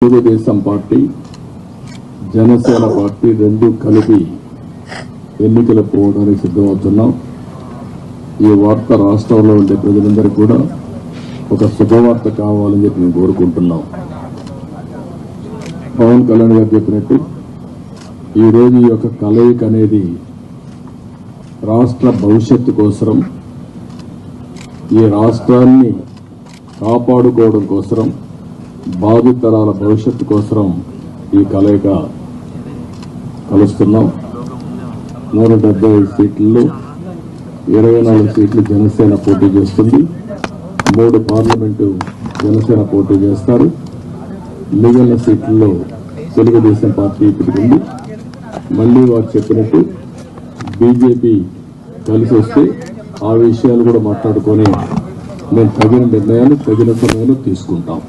Telugu Desam party Janasena party రెండు కలిపి ఎన్నికలు పోవడానికి సిద్ధమవుతున్నాం. ఈ వార్త రాష్ట్రంలో ఉండే ప్రజలందరికీ కూడా ఒక శుభవార్త కావాలని చెప్పి మేము కోరుకుంటున్నాం. పవన్ కళ్యాణ్ గారు చెప్పినట్టు ఈరోజు ఈ యొక్క కలయిక అనేది రాష్ట్ర భవిష్యత్తు కోసం, ఈ రాష్ట్రాన్ని కాపాడుకోవడం కోసం, భావితరాల భవిష్యత్తు కోసం ఈ కలయిక కలుస్తున్నాం. 175 సీట్లలో 24 సీట్లు జనసేన పోటీ చేస్తుంది. 3 పార్లమెంటు జనసేన పోటీ చేస్తారు. మిగిలిన సీట్లలో తెలుగుదేశం పార్టీ ఇప్పటికుంది. మళ్ళీ వారు చెప్పినట్టు బీజేపీ కలిసి వస్తే ఆ విషయాలు కూడా మాట్లాడుకొని మేము తగిన నిర్ణయాలు తగిన సమయంలో తీసుకుంటాం.